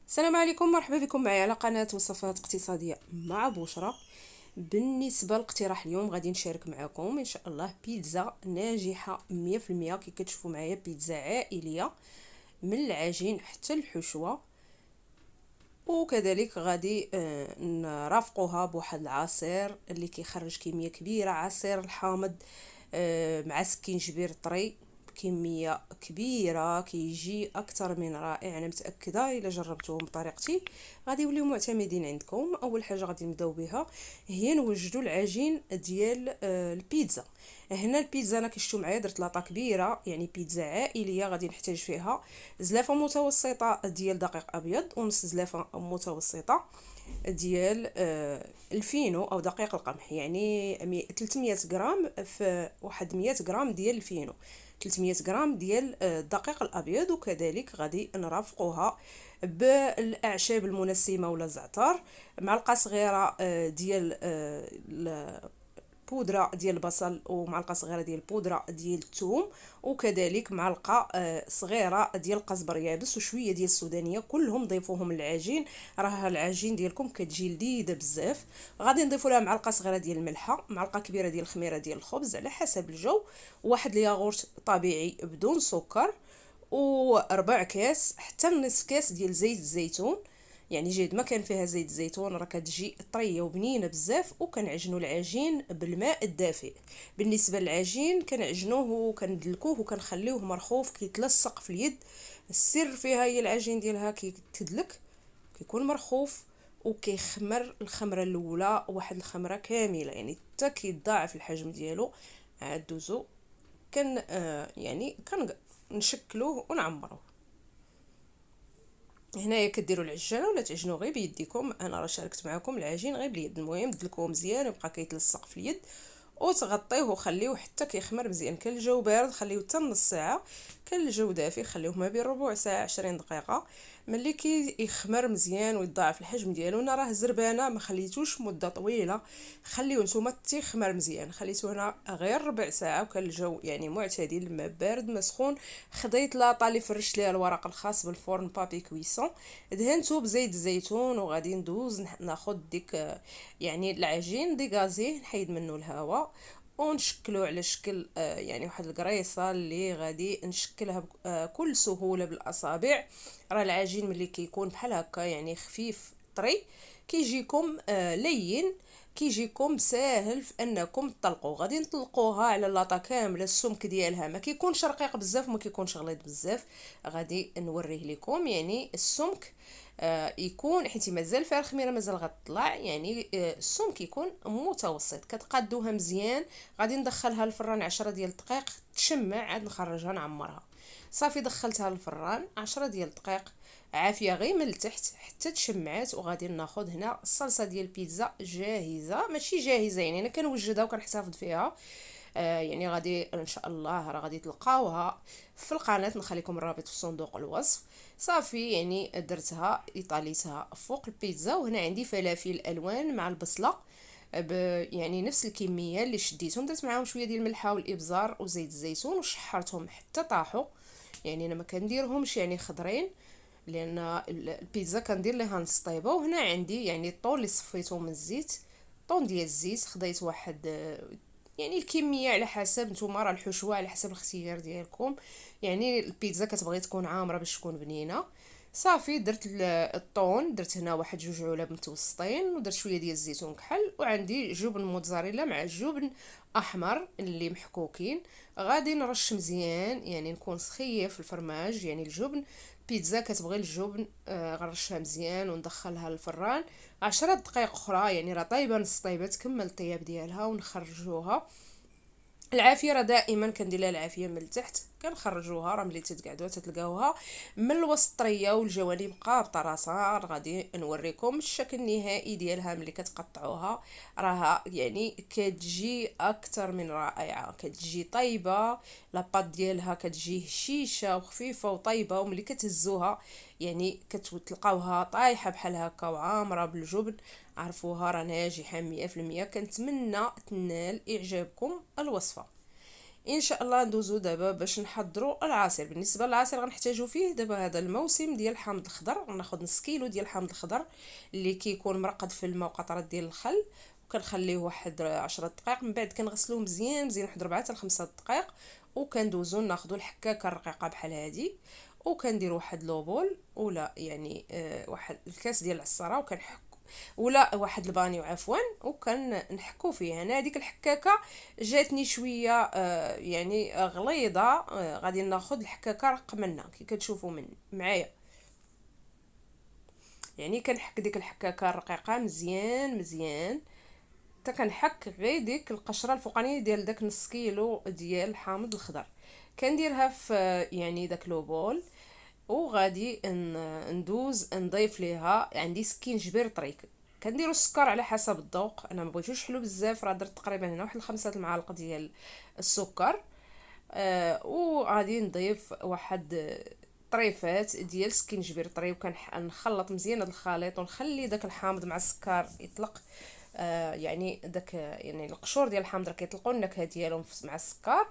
السلام عليكم، مرحبا بكم معي على قناة وصفات اقتصادية مع بشرى. بالنسبة لاقتراح اليوم غادي نشارك معكم ان شاء الله بيتزا ناجحة 100%. كي كتشوفوا معايا بيتزا عائلية من العجين حتى الحشوة، وكذلك غادي نرافقوها بواحد العصير اللي كيخرج كمية كبيرة، عصير الحامض مع سكينجبير طري كميه كبيره، كيجي اكثر من رائع. انا متاكده الا جربتوهم بطريقتي غادي يوليو معتمدين عندكم. اول حاجه غادي نبداو بها هي نوجدوا العجين ديال البيتزا. هنا البيتزا انا كشفتوا معايا درت لاطه كبيره، يعني بيتزا عائليه. غادي نحتاج فيها زلافه متوسطه ديال دقيق ابيض، ونص زلافه متوسطه ديال الفينو او دقيق القمح، يعني 300 غرام في واحد 100 غرام ديال الفينو، 300 غرام ديال الدقيق الابيض. وكذلك غادي نرافقوها بالاعشاب المنسمه ولا الزعتر، معلقه صغيره ديال بودره ديال البصل، ومعلقه صغيره ديال البودره ديال الثوم، وكذلك معلقه صغيره ديال القزبر يابس، وشويه ديال السودانيه. كلهم ضيفوهم للعجين، راه العجين ديالكم كتجي لذيذه بزاف. غادي نضيفوا لها معلقه صغيره ديال الملحه، معلقه كبيره ديال الخميره ديال الخبز على حسب الجو، واحد الياغورت طبيعي بدون سكر، وربع كاس حتى نصف كاس ديال زيت الزيتون. يعني جيد ما كان فيها زيت الزيتون راه كتجي طريه وبنينه بزاف. وكنعجنوا العجين بالماء الدافئ. بالنسبه للعجين كنعجنوه وكندلكوه وكنخليوه مرخوف كيتلصق في اليد. السر فيها هي العجين ديالها كيتدلك، كيكون مرخوف، وكيخمر الخمره الاولى واحد الخمره كامله، يعني حتى كيتضاعف الحجم ديالو. عاد دوزو كان يعني نشكلوه ونعمروه. هنايا كديروا العجانه ولا تعجنوا غير بيديكم، انا راه شاركت معكم العجين غير باليد. المهم دلكوه مزيان ويبقى كيتلصق في اليد، وتغطيه وخليوه حتى كيخمر مزيان. كان الجو بارد خليوه حتى نص ساعه، كان الجو دافي خليوه ما بين ربع ساعه 20 دقيقه. ملي يخمر مزيان ويضاعف الحجم ديالو. انا راه زربانه ما خليتوش مده طويله، خليوه نتوما تيخمر مزيان. خليته هنا غير ربع ساعه، وكان الجو يعني معتدل، ما بارد ما سخون. خديت لاطه اللي فرشت ليها الورق الخاص بالفرن بابي كويسون، دهنته بزيت الزيتون، وغادي ندوز ناخذ ديك يعني العجين ديغازيه، نحيد منه الهواء ونشكلو على شكل يعني واحد القريصه اللي غادي نشكلها بكل سهوله بالاصابع. راه العجين ملي كيكون بحال هكا يعني خفيف طري كيجيكم لين، كيجيكم ساهل في انكم تطلقوا. غادي نطلقوها على لاطه كامله. السمك ديالها ما كيكونش رقيق بزاف وما كيكونش غليظ بزاف. غادي نوريه لكم يعني السمك يكون، حيت مازال فيها الخميره مازال غطلع، يعني السمك يكون متوسط. كتقادوها مزيان. غادي ندخلها للفران 10 ديال الدقائق تشمع، عاد نخرجها نعمرها. صافي دخلتها للفران 10 ديال الدقائق عافيه غير من التحت حتى تشمعات. وغادي ناخذ هنا الصلصه ديال البيتزا جاهزه، ماشي جاهزه يعني انا كنوجدها وكنحتفظ فيها. يعني غادي ان شاء الله راه غادي تلقاوها في القناه، نخليكم الرابط في صندوق الوصف. صافي يعني درتها ايطاليتها فوق البيتزا. وهنا عندي فلافل الوان مع البصله يعني نفس الكميه اللي شديتهم، درت معاهم شويه ديال الملحه والابزار وزيت الزيتون وشحرتهم حتى طاحوا. يعني انا ما كنديرهمش يعني خضرين، لان البيتزا كندير ليها نص طيبه. وهنا عندي يعني الطون اللي صفيته من الزيت، طون ديال الزيت. خديت واحد يعني الكميه على حسب نتوما، راه الحشوه على حسب الاختيار ديالكم. يعني البيتزا كتبغي تكون عامره باش تكون بنينه. صافي درت الطون، درت هنا واحد جوج علب متوسطين، ودرت شويه ديال الزيتون كحل، وعندي جبن موتزاريلا مع جبن احمر اللي محكوكين. غادي نرش مزيان، يعني نكون سخيه في الفرماج. يعني الجبن بيتزا كتبغي الجبن غنرشها مزيان وندخلها للفران 10 دقائق اخرى. يعني راه طايبه نص طيبه تكمل الطياب ديالها ونخرجوها. العافيه راه دائما كندير لها العافيه من التحت، كنخرجوها. راه ملي تتقعدوا تتلقاوها من الوسط طريه والجوانب قابطه راسها. غادي نوريكم الشكل النهائي ديالها ملي كتقطعوها. راها يعني كتجي اكثر من رائعه، كتجي طيبه. لاباط ديالها كتجي هشيشه وخفيفه وطيبه، وملي كتهزوها يعني كتلقاوها طايحه بحال هكا وعامره بالجبن. عرفوها راه ناجحه 100%. كنتمنى تنال اعجابكم الوصفه. ان شاء الله ندوزو دابا باش نحضروا العصير. بالنسبه للعصير غنحتاجو فيه دابا هذا الموسم ديال الحامض الخضر، غناخذ نص كيلو ديال الحامض الخضر اللي كيكون مرقد في الماء وقطرات ديال الخل، وكنخليه واحد 10 دقائق، من بعد كنغسلوه مزيان مزيان واحد 4 حتى ل 5 دقائق، وكندوزو ناخذوا الحكاكه الرقيقه بحال هذه، وكنديروا واحد لوبول ولا يعني واحد الكاس ديال العصاره، وكنحك ولا واحد البانيو عفوا، وكنحكو فيه. انا هذيك الحكاكه جاتني شويه يعني غليظه، غادي ناخذ الحكاكه رق منها كي كتشوفوا من معايا. يعني كنحك ديك الحكاكه الرقيقه مزيان مزيان حتى كنحك غير ديك القشره الفوقانيه ديال داك نص كيلو ديال الحامض الخضر. كنديرها في يعني داك لو بول، وغادي ندوز نضيف ليها عندي سكينجبير طريق. كنديروا السكر على حسب الذوق، انا ما بغيتوش حلو بزاف، راه درت تقريبا هنا واحد 5 المعالق ديال السكر. وغادي نضيف واحد طريفات ديال سكينجبير طري، وكنخلط مزيان هذا الخليط ونخلي داك الحامض مع السكر يطلق. يعني داك يعني القشور ديال الحامض راه كيطلقوا النكهه ديالهم مع السكر.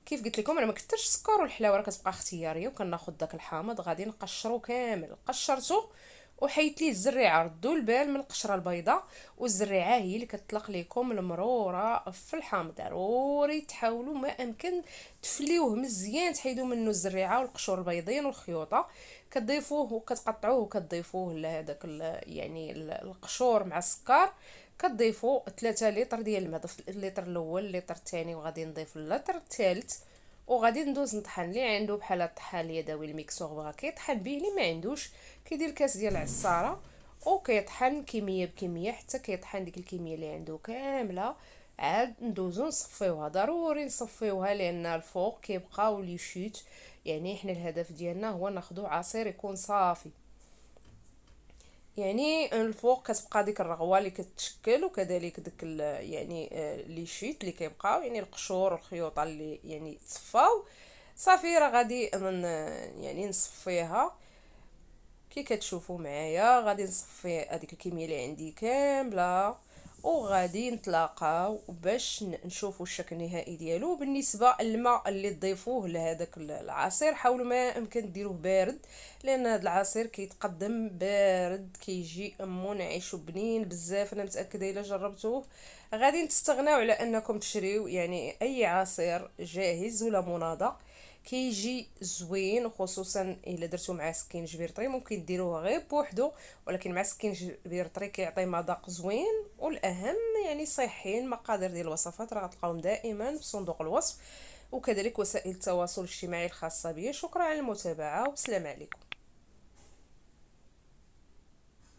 كيف قلت لكم انا ما كثرش السكر، والحلاوه راه كتبقى اختياريه. وكناخذ داك الحامض غادي نقشرو كامل، قشرته وحيت ليه الزريعه. ردوا البال من القشره البيضاء، والزريعه هي اللي كتطلق لكم المروره في الحامض. ضروري تحاولوا ما امكن تفليوه مزيان، تحيدوا منه الزريعه والقشور البيضين والخيوطه، كتضيفوه وكتقطعوه وكتضيفوه لهداك يعني القشور مع السكر. كتضيفوا 3 لتر ديال الماء، ضفت اللتر الاول اللتر الثاني وغادي نضيف اللتر الثالث، وغادي ندوز نطحن. اللي عنده بحال الطحال اليدوي الميكسور بغا كيطحن به، اللي ما عندوش كيدير كاس ديال العصاره وكيطحن كميه بكميه حتى كيطحن ديك الكميه اللي عنده كامله. عاد ندوزو نصفيوها، ضروري نصفيوها لان الفوق كيبقاو لي شوت. يعني احنا الهدف ديالنا هو ناخذو عصير يكون صافي، يعني الفوق كتبقى ديك الرغوه اللي كتشكل، وكذلك ديك يعني لي شيت اللي كيبقاو، يعني القشور والخيوطه اللي يعني تصفاو صافي. راه غادي يعني نصفيها كي كتشوفوا معايا. غادي نصفي هذيك الكميه اللي عندي كامله، وغادي نتلاقاو باش نشوفوا الشكل النهائي ديالو. بالنسبه للماء اللي تضيفوه لهذاك العصير حاولوا ما يمكن ديروه بارد، لان هذا العصير كيتقدم بارد كيجي منعش وبنين بزاف. انا متاكده الا جربتوه غادي تستغناو على انكم تشريو يعني اي عصير جاهز ولا مناض. كيجي زوين، خصوصا الا درتو مع سكينجبير طري. ممكن ديروه غير بوحدو، ولكن مع سكينجبير طري كيعطي مذاق زوين. والاهم يعني صحي. المقادير ديال الوصفات راه غتلقاوهم دائما في صندوق الوصف، وكذلك وسائل التواصل الاجتماعي الخاصه بي. شكرا على المتابعه، والسلام عليكم.